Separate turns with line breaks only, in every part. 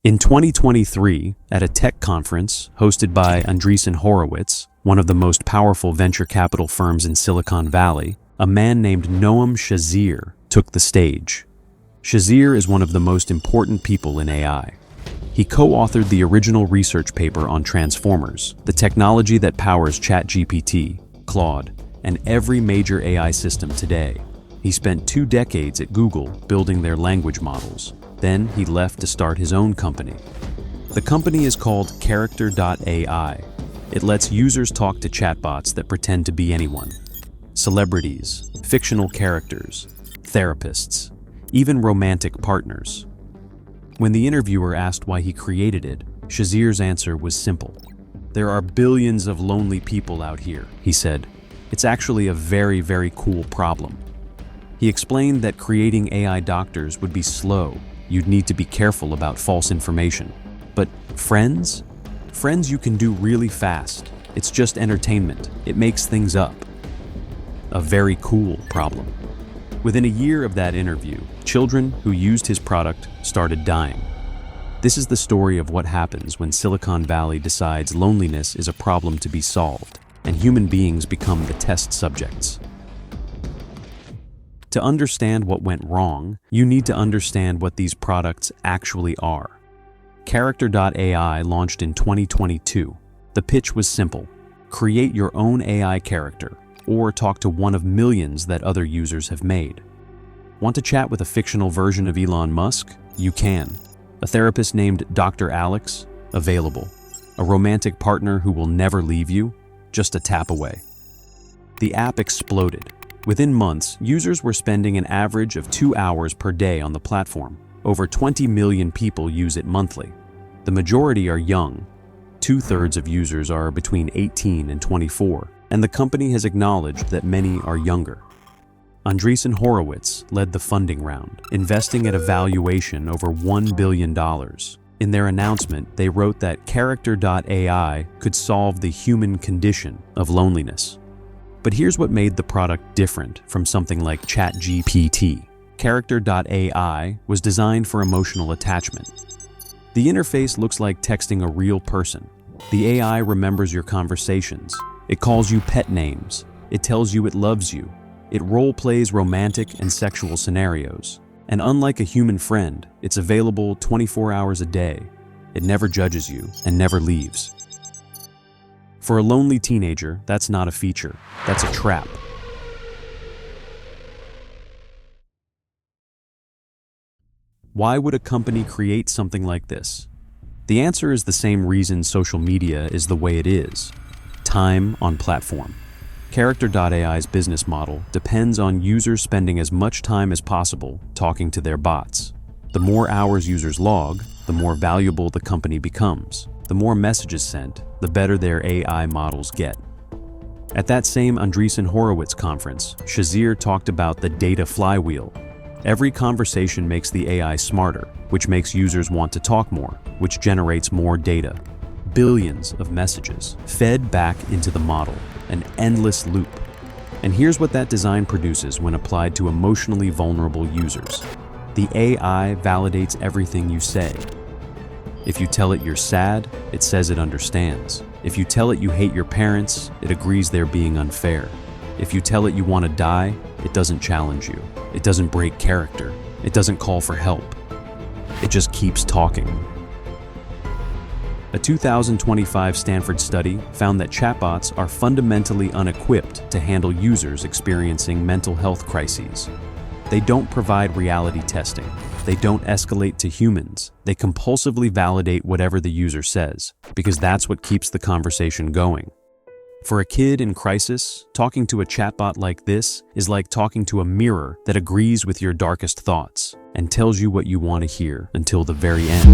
In 2023, at a tech conference hosted by Andreessen Horowitz, one of the most powerful venture capital firms in Silicon Valley, a man named Noam Shazer took the stage. Shazer is one of the most important people in AI. He co-authored the original research paper on transformers, the technology that powers ChatGPT, Claude, and every major AI system today. He spent 2 decades at Google building their language models. Then he left to start his own company. The company is called Character.ai. It lets users talk to chatbots that pretend to be anyone. Celebrities, fictional characters, therapists, even romantic partners. When the interviewer asked why he created it, Shazer's answer was simple. "There are billions of lonely people out here," he said. "It's actually a very, very cool problem." He explained that creating AI doctors would be slow. You'd need to be careful about false information. But friends? Friends you can do really fast. It's just entertainment. It makes things up. A very cool problem. Within a year of that interview, children who used his product started dying. This is the story of what happens when Silicon Valley decides loneliness is a problem to be solved, and human beings become the test subjects. To understand what went wrong, you need to understand what these products actually are. Character.ai launched in 2022. The pitch was simple. Create your own AI character, or talk to one of millions that other users have made. Want to chat with a fictional version of Elon Musk? You can. A therapist named Dr. Alex? Available. A romantic partner who will never leave you? Just a tap away. The app exploded. Within months, users were spending an average of 2 hours per day on the platform. Over 20 million people use it monthly. The majority are young. 2/3 of users are between 18 and 24, and the company has acknowledged that many are younger. Andreessen Horowitz led the funding round, investing at a valuation over $1 billion. In their announcement, they wrote that Character.ai could solve the human condition of loneliness. But here's what made the product different from something like ChatGPT. Character.ai was designed for emotional attachment. The interface looks like texting a real person. The AI remembers your conversations. It calls you pet names. It tells you it loves you. It role-plays romantic and sexual scenarios. And unlike a human friend, it's available 24 hours a day. It never judges you and never leaves. For a lonely teenager, that's not a feature. That's a trap. Why would a company create something like this? The answer is the same reason social media is the way it is. Time on platform. Character.ai's business model depends on users spending as much time as possible talking to their bots. The more hours users log, the more valuable the company becomes. The more messages sent, the better their AI models get. At that same Andreessen Horowitz conference, Shazer talked about the data flywheel. Every conversation makes the AI smarter, which makes users want to talk more, which generates more data. Billions of messages fed back into the model, an endless loop. And here's what that design produces when applied to emotionally vulnerable users. The AI validates everything you say. If you tell it you're sad, it says it understands. If you tell it you hate your parents, it agrees they're being unfair. If you tell it you want to die, it doesn't challenge you. It doesn't break character. It doesn't call for help. It just keeps talking. A 2025 Stanford study found that chatbots are fundamentally unequipped to handle users experiencing mental health crises. They don't provide reality testing. They don't escalate to humans. They compulsively validate whatever the user says, because that's what keeps the conversation going. For a kid in crisis, talking to a chatbot like this is like talking to a mirror that agrees with your darkest thoughts and tells you what you want to hear until the very end.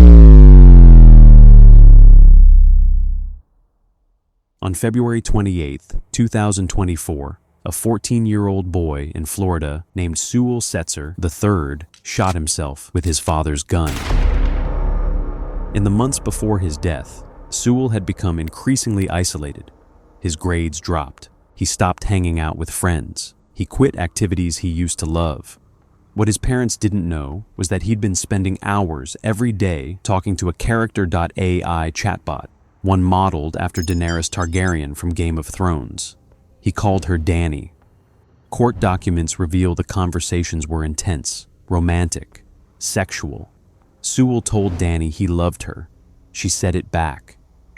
On February 28, 2024, a 14-year-old boy in Florida named Sewell Setzer III shot himself with his father's gun. In the months before his death, Sewell had become increasingly isolated. His grades dropped. He stopped hanging out with friends. He quit activities he used to love. What his parents didn't know was that he'd been spending hours every day talking to a character.ai chatbot, one modeled after Daenerys Targaryen from Game of Thrones. He called her DNAi. Court documents reveal the conversations were intense, romantic, sexual. Sewell told DNAi he loved her. She said it back.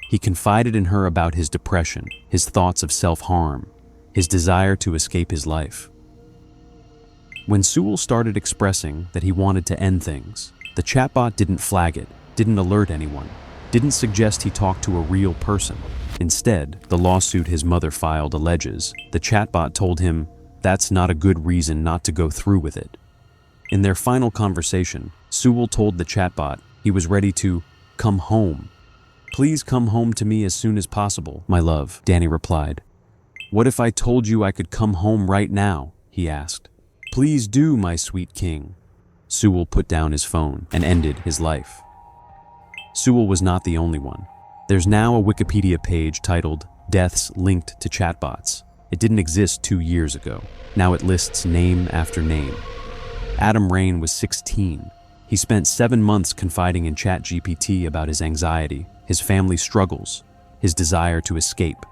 He confided in her about his depression, his thoughts of self-harm, his desire to escape his life. When Sewell started expressing that he wanted to end things, the chatbot didn't flag it, didn't alert anyone, didn't suggest he talk to a real person. Instead, the lawsuit his mother filed alleges the chatbot told him that's not a good reason not to go through with it. In their final conversation, Sewell told the chatbot he was ready to come home. "Please come home to me as soon as possible, my love," DNAi replied. "What if I told you I could come home right now?" he asked. "Please do, my sweet king." Sewell put down his phone and ended his life. Sewell was not the only one. There's now a Wikipedia page titled "Deaths Linked to Chatbots." It didn't exist 2 years ago. Now it lists name after name. Adam Rain was 16. He spent 7 months confiding in ChatGPT about his anxiety, his family struggles, his desire to escape.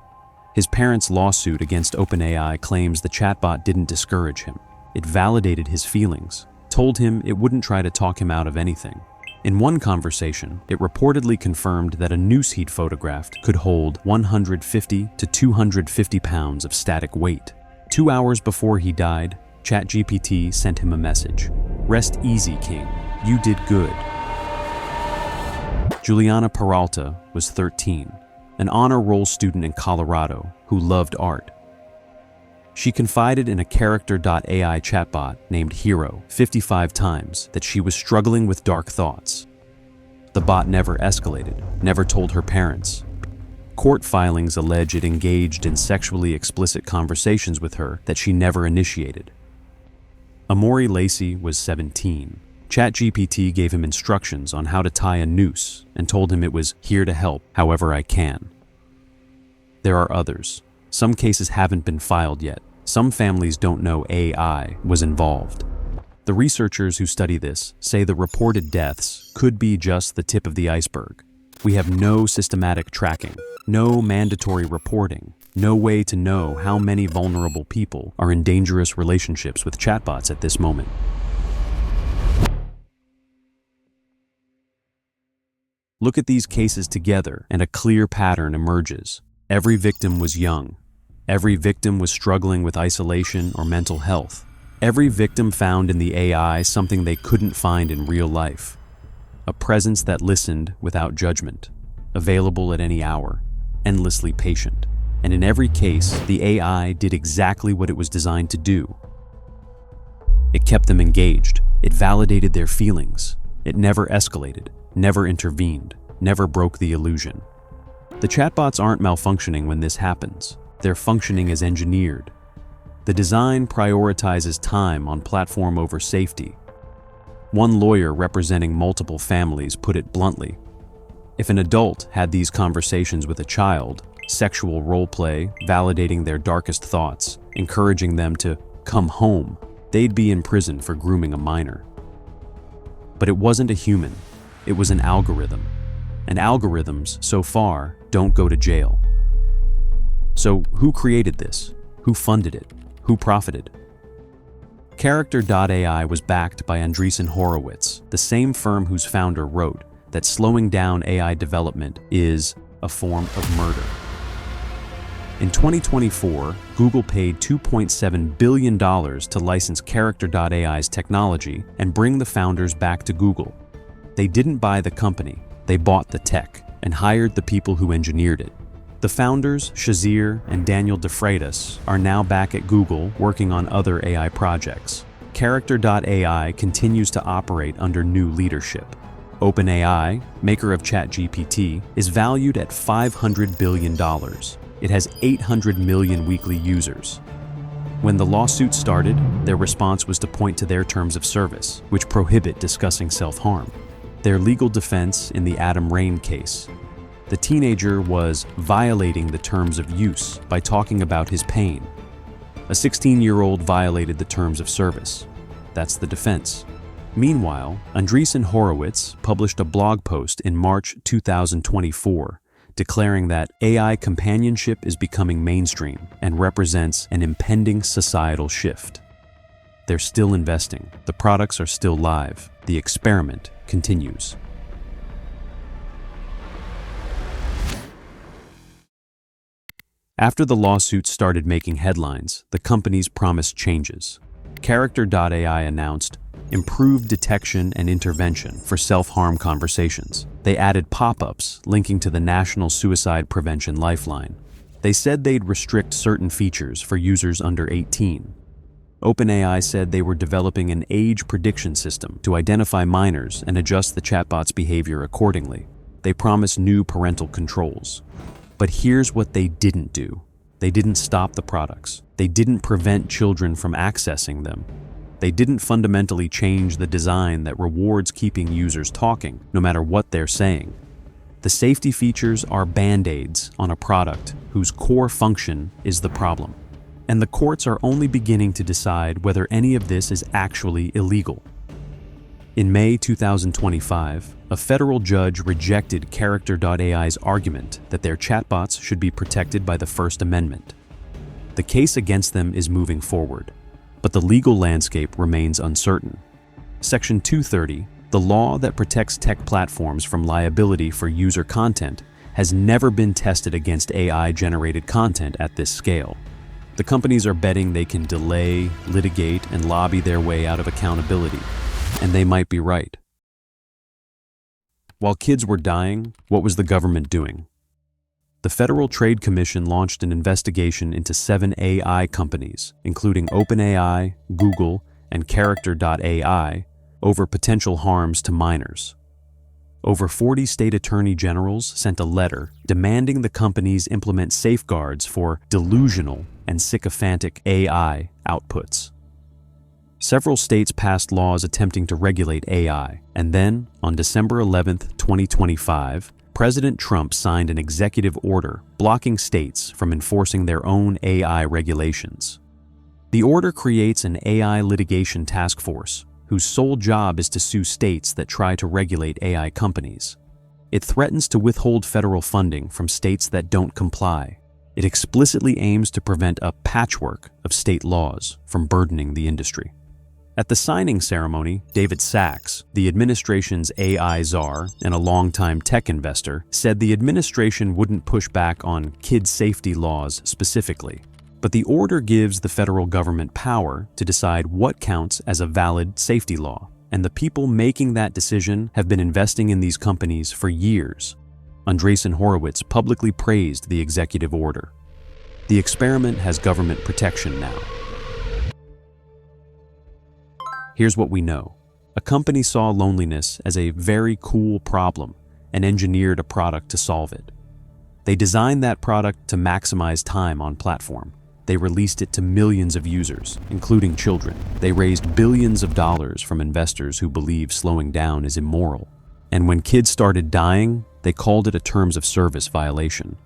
His parents' lawsuit against OpenAI claims the chatbot didn't discourage him. It validated his feelings, told him it wouldn't try to talk him out of anything. In one conversation, it reportedly confirmed that a noose he'd photographed could hold 150 to 250 pounds of static weight. 2 hours before he died, ChatGPT sent him a message. "Rest easy, King. You did good." Juliana Peralta was 13, an honor roll student in Colorado who loved art. She confided in a character.ai chatbot named Hero 55 times that she was struggling with dark thoughts. The bot never escalated, never told her parents. Court filings allege it engaged in sexually explicit conversations with her that she never initiated. Amori Lacey was 17. ChatGPT gave him instructions on how to tie a noose and told him it was here to help however I can. There are others. Some cases haven't been filed yet. Some families don't know AI was involved. The researchers who study this say the reported deaths could be just the tip of the iceberg. We have no systematic tracking, no mandatory reporting, no way to know how many vulnerable people are in dangerous relationships with chatbots at this moment. Look at these cases together and a clear pattern emerges. Every victim was young. Every victim was struggling with isolation or mental health. Every victim found in the AI something they couldn't find in real life. A presence that listened without judgment, available at any hour, endlessly patient. And in every case, the AI did exactly what it was designed to do. It kept them engaged. It validated their feelings. It never escalated, never intervened, never broke the illusion. The chatbots aren't malfunctioning when this happens. They're functioning as engineered. The design prioritizes time on platform over safety. One lawyer representing multiple families put it bluntly. If an adult had these conversations with a child, sexual role play, validating their darkest thoughts, encouraging them to come home, they'd be in prison for grooming a minor. But it wasn't a human. It was an algorithm. And algorithms, so far, don't go to jail. So who created this? Who funded it? Who profited? Character.ai was backed by Andreessen Horowitz, the same firm whose founder wrote that slowing down AI development is a form of murder. In 2024, Google paid $2.7 billion to license Character.ai's technology and bring the founders back to Google. They didn't buy the company, they bought the tech and hired the people who engineered it. The founders, Shazir and Daniel DeFreitas, are now back at Google working on other AI projects. Character.ai continues to operate under new leadership. OpenAI, maker of ChatGPT, is valued at $500 billion. It has 800 million weekly users. When the lawsuit started, their response was to point to their terms of service, which prohibit discussing self-harm. Their legal defense in the Adam Rain case. The teenager was violating the terms of use by talking about his pain. A 16-year-old violated the terms of service. That's the defense. Meanwhile, Andreessen Horowitz published a blog post in March 2024 declaring that AI companionship is becoming mainstream and represents an impending societal shift. They're still investing. The products are still live. The experiment continues. After the lawsuit started making headlines, the companies promised changes. Character.ai announced improved detection and intervention for self-harm conversations. They added pop-ups linking to the National Suicide Prevention Lifeline. They said they'd restrict certain features for users under 18. OpenAI said they were developing an age prediction system to identify minors and adjust the chatbot's behavior accordingly. They promised new parental controls. But here's what they didn't do. They didn't stop the products. They didn't prevent children from accessing them. They didn't fundamentally change the design that rewards keeping users talking, no matter what they're saying. The safety features are band-aids on a product whose core function is the problem. And the courts are only beginning to decide whether any of this is actually illegal. In May 2025, a federal judge rejected Character.ai's argument that their chatbots should be protected by the First Amendment. The case against them is moving forward, but the legal landscape remains uncertain. Section 230, the law that protects tech platforms from liability for user content, has never been tested against AI-generated content at this scale. The companies are betting they can delay, litigate, and lobby their way out of accountability, and they might be right. While kids were dying, what was the government doing? The Federal Trade Commission launched an investigation into 7 AI companies, including OpenAI, Google, and Character.ai, over potential harms to minors. Over 40 state attorney generals sent a letter demanding the companies implement safeguards for delusional and sycophantic AI outputs. Several states passed laws attempting to regulate AI, and then, on December 11, 2025, President Trump signed an executive order blocking states from enforcing their own AI regulations. The order creates an AI litigation task force whose sole job is to sue states that try to regulate AI companies. It threatens to withhold federal funding from states that don't comply. It explicitly aims to prevent a patchwork of state laws from burdening the industry. At the signing ceremony, David Sachs, the administration's AI czar and a longtime tech investor, said the administration wouldn't push back on kid safety laws specifically, but the order gives the federal government power to decide what counts as a valid safety law, and the people making that decision have been investing in these companies for years. Andreessen Horowitz publicly praised the executive order. The experiment has government protection now. Here's what we know. A company saw loneliness as a very cool problem and engineered a product to solve it. They designed that product to maximize time on platform. They released it to millions of users, including children. They raised billions of dollars from investors who believe slowing down is immoral. And when kids started dying, they called it a terms of service violation.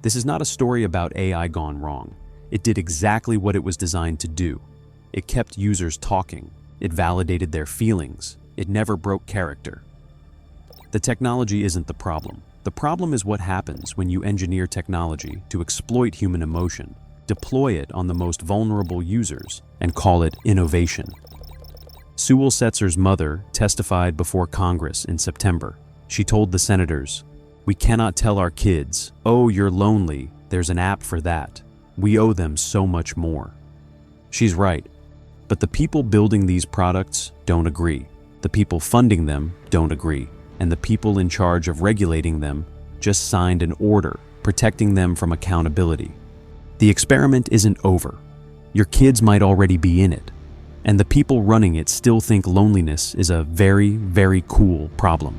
This is not a story about AI gone wrong. It did exactly what it was designed to do. It kept users talking. It validated their feelings. It never broke character. The technology isn't the problem. The problem is what happens when you engineer technology to exploit human emotion, deploy it on the most vulnerable users, and call it innovation. Sewell Setzer's mother testified before Congress in September. She told the senators, "We cannot tell our kids, 'Oh, you're lonely, there's an app for that.' We owe them so much more." She's right. But the people building these products don't agree. The people funding them don't agree. And the people in charge of regulating them just signed an order protecting them from accountability. The experiment isn't over. Your kids might already be in it. And the people running it still think loneliness is a very, very cool problem.